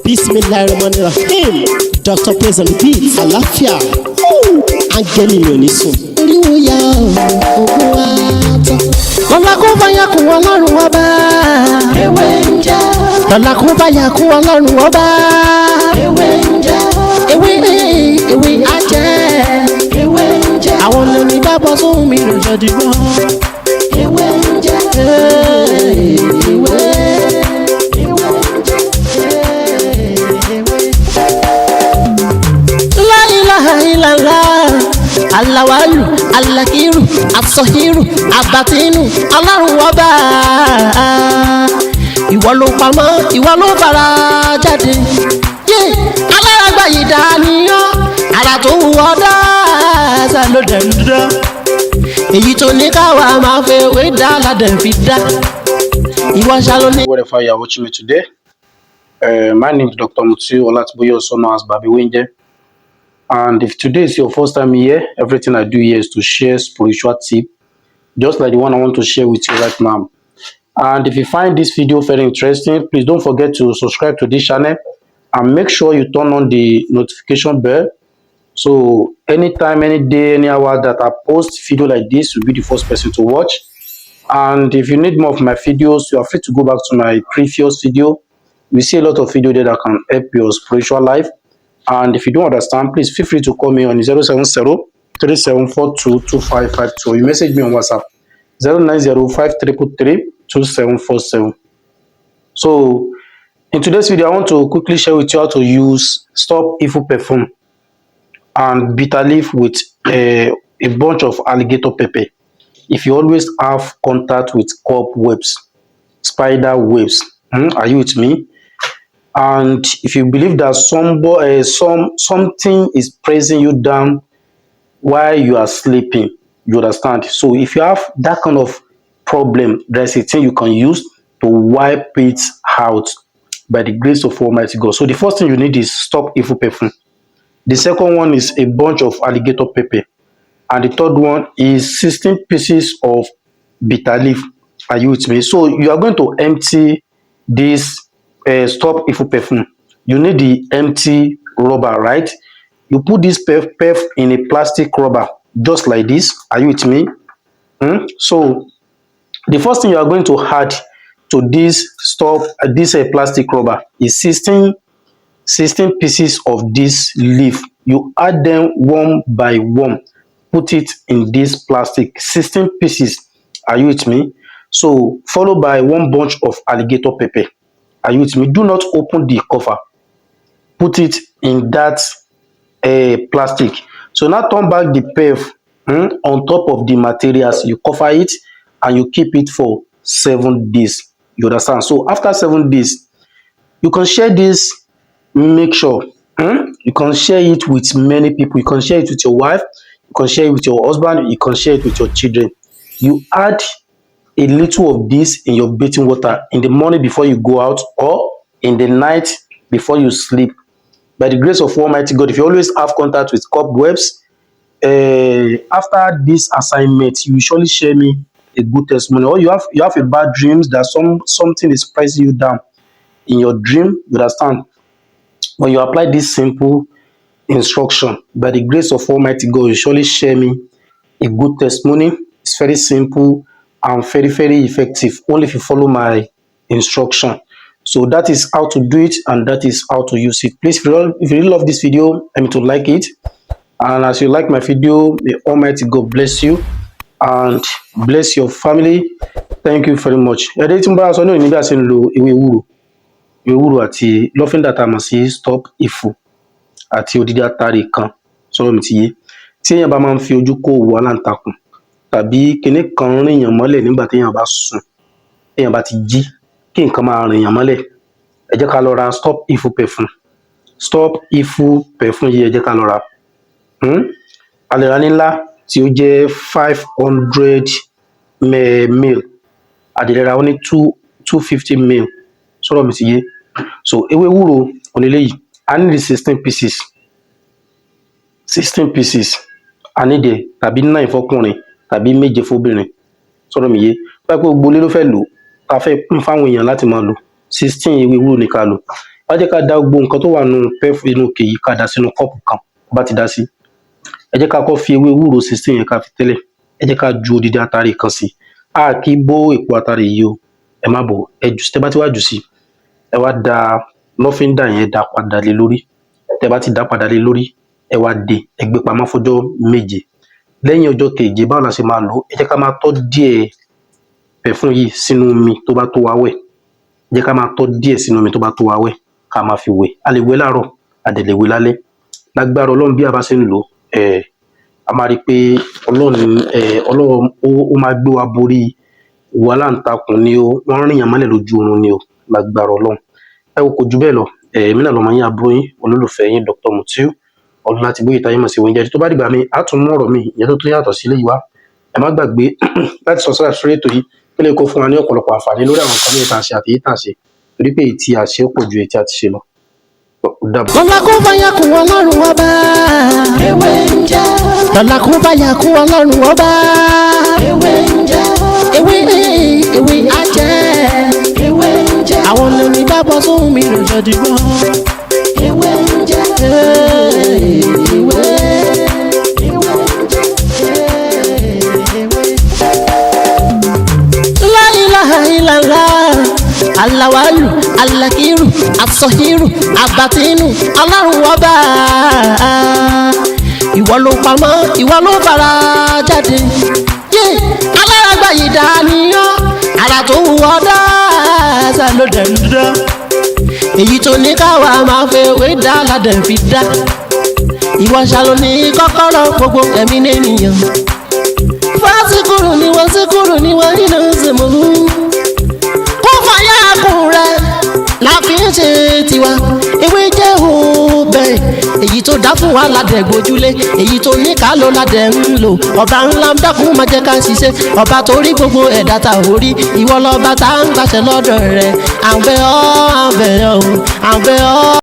Bismillahirrahmanirrahim. Dr. Praise on the beat. Àlàáfíà. Áńgẹ́lì mi ò ní sùn. Oríwo ya ògùn wa tán. Lọ́la kó bá yà kún Ọlọ́run ọba. Ewé ń jẹ́. Lọ́la kó bá yà kún Ọlọ́run ọba. Ewé ń jẹ́. Ewé á jẹ́. Ewé ń jẹ́. Àwọn olórí bá bọ́ sóhun mi lòjọ́ dìbò. Ewé ń jẹ́. Ewé. Alawalu, alakiru, asohiru, abatinu, Ọlọ́run ọba. Ìwọ ló pamọ́, ìwọ ló fara jáde. Alárágbá yìí dániyàn, ara tó wù ọ́ dáadáa ló dẹ̀ ń dá. Èyí tó ní káwa máa fẹ́ wé dá ládẹ̀ fi dá. Ìwọ ṣàlóní. Wherever you are watching me today, my name is Dr. Mutiu Olatiboye, also known as Babi Wenje. And if today is your first time here, everything I do here is to share spiritual tip, just like the one I want to share with you right now. And if you find this video very interesting, please don't forget to subscribe to this channel and make sure you turn on the notification bell. So anytime, any day, any hour that I post video like this, you'll be the first person to watch. And if you need more of my videos, you are free to go back to my previous video. We see a lot of video there that can help your spiritual life. And if you don't understand, please feel free to call me on 070-3742-2552. You message me on WhatsApp 090-5333-2747. So in today's video, I want to quickly share with you how to use Stop Evil Perfume and bitter leaf with a bunch of alligator pepper. If you always have contact with cobwebs, spider webs, are you with me? And if you believe that something is pressing you down while you are sleeping, you understand. So if you have that kind of problem, there's a thing you can use to wipe it out by the grace of Almighty God. So the first thing you need is Stop Evil Perfume. The second one is a bunch of alligator pepper. And the third one is 16 pieces of bitter leaf. Are you with me? So you are going to empty this Stop Evil Perfume. You need the empty rubber, right? You put this perf in a plastic rubber, just like this. Are you with me? So the first thing you are going to add to this plastic rubber is 16 pieces of this leaf. You add them one by one. Put it in this plastic, 16 pieces. Are you with me? So followed by one bunch of alligator pepper. Are you with me? Do not open the cover. Put it in that plastic. So now turn back the perf on top of the materials. You cover it and you keep it for 7 days. You understand? So after 7 days, you can share this mixture. You can share it with many people. You can share it with your wife. You can share it with your husband. You can share it with your children. You add a little of this in your bathing water in the morning before you go out or in the night before you sleep. By the grace of Almighty God, if you always have contact with cobwebs, after this assignment, you surely share me a good testimony. Or you have a bad dreams that something is pressing you down in your dream. You understand? When you apply this simple instruction, by the grace of Almighty God, you surely share me a good testimony. It's very simple and very, very effective, only if you follow my instruction. So that is how to do it, and that is how to use it. Please, if you really love this video, I mean to like it. And as you like my video, may Almighty God bless you and bless your family. Thank you very much. Ewúro àti lọ́fíńdà tá a mọ̀ sí Stop Evil àti odidi atare kan sọ̀rọ̀ mi ti yé. Tí èèyàn bá máa ń fi ojú kó òwò aláǹtakùn tàbí kinní kan rìn yàn mọ́lẹ̀ nígbà tí èèyàn bá sùn, èèyàn bá ti jí kí nǹkan máa rìn yàn mọ́lẹ̀, ẹ jẹ́ ká lọ ra Stop Evil Perfume. Stop Evil Perfume yìí ẹ jẹ́ ká lọ ra. A lè ra ní ńlá tí ó jẹ́ 500 ml. A lè ra ó ní 250 ml. Sọ̀rọ̀ mi ti yé. So ewé ewúro oníléyìí, I need 16 pieces. 16 pieces. I need it tàbí 9 fọ́kùnrin tàbí 7 fóbìnrin. Sọ̀rọ̀ mi yé. Bá pé gbogbo ilé ló fẹ́ lò, ta fẹ́ pín fáwọn èèyàn láti máa lò. 16 ewé ewúro ní ká lò. wá jẹ́ ká da gbogbo nǹkan tó wà nínú pẹ́fù inú òkè yìí ká dà sínú kọ́ọ̀pù kan bá ti dá sí. Ẹ jẹ́ ká kọ́ fi ewé ewúro 16 yẹn ká fi tẹ́lẹ̀. Ẹ jẹ́ ká ju odidi atare kan sí. A kì í bó èpo atare yìí o, ẹ má bò, ẹ jù tẹ́ bá ti wá jù sí, ẹ wá da lọ́fíńdà yẹn dà padà lé lórí. Tẹ́ bá ti dà padà lé lórí, ẹ wá dè, ẹ gbé pamọ́ fọ́jọ́ 7. Lẹ́yìn ọjọ́ 7 báwo la ṣe máa lò ó? Ẹ jẹ́ ká máa tọ́ díẹ̀ pẹ̀fún yìí sínú omi tó bá tó wá wẹ̀. Ẹ jẹ́ ká máa tọ́ díẹ̀ sínú omi tó bá tó wá wẹ̀ ká máa fi wẹ̀. A lè wẹ̀ láàárọ̀, a dẹ̀ lè wẹ̀ lálẹ́. Lágbára Ọlọ́run bí a bá ṣe ń lò ó, a máa rí i pé Ọlọ́run ó máa gbé wa borí ìwà aláǹtakùn ni o, wọ́n rìn yàn mọ́lẹ̀ lójú oorun ni o, lágbára Ọlọ́run. Ẹ wo kò jù bẹ́ẹ̀ lọ, èmi náà lọ́mọ yín àbúrò yín olólùfẹ́ yín Dr. Mutiu Ọlátíbóyè táyé mọ̀ sí oúnjẹ. Tó bá dìgbà mi á tún mú ọ̀rọ̀ mi ìyẹn tó yàtọ̀ sí eléyìí wá. Ẹ má gbàgbé láti subscribe sórí ètò yìí kí lè kó fún wa ní ọ̀pọ̀lọpọ̀ àǹfààní lórí àwọn nǹkan ní ìta àṣẹ àti èyí tà ṣe, torí pé èyí tí a ṣe ó pọ̀ ju èyí tí a ti ṣe lọ. Lọ́la kó bá yà kú Ọlọ́run ọba. Ewé ń jẹ́. Lọ́la kó bá yà kú Ọlọ́run ọba. Ewé ń jẹ́. Ewé ajẹ́. Ewé ń jẹ́. Àwọn olórin bá bọ́ sóhun mi lọ́jọ́ dìbò. Ewé ń jẹ́. Ewé. La ilaha illallah. Alawalu, alakiru, asọhiru, abatinu, Ọlọ́run ọba. Ìwọ ló pamọ́, ìwọ ló fara jáde. Alárágbá yìí dániyàn, ara tó wù ọ́ dáadáa ló dẹ̀ ń dá. Èyí tó ní káwa máa fẹ́ wé dá ládẹ̀ fi dá. Ìwọ ṣàlò ní kọ́kọ́rọ́ gbogbo ẹ̀mí nìyẹn. Fásikúrò ni wọ́n síkúrò ni wọ́n nínú ìsìnkú. La fi ń ṣe tiwa, ewé jẹ́ òbẹ̀. Èyí tó dá fún wa ládẹ̀ gbójúlé, èyí tó ní ká ló ládẹ̀ ń lò. Ọba ńlá dákun máa jẹ́ ká ṣiṣẹ́, ọba tó rí gbogbo ẹ̀dá ta ò rí. Ìwọ lọ́ba tá ń gbàṣẹ lọ́dọ̀ rẹ̀, à ń bẹ̀ ọ́, à ń bẹ̀ ọ́, à ń bẹ̀ ọ́.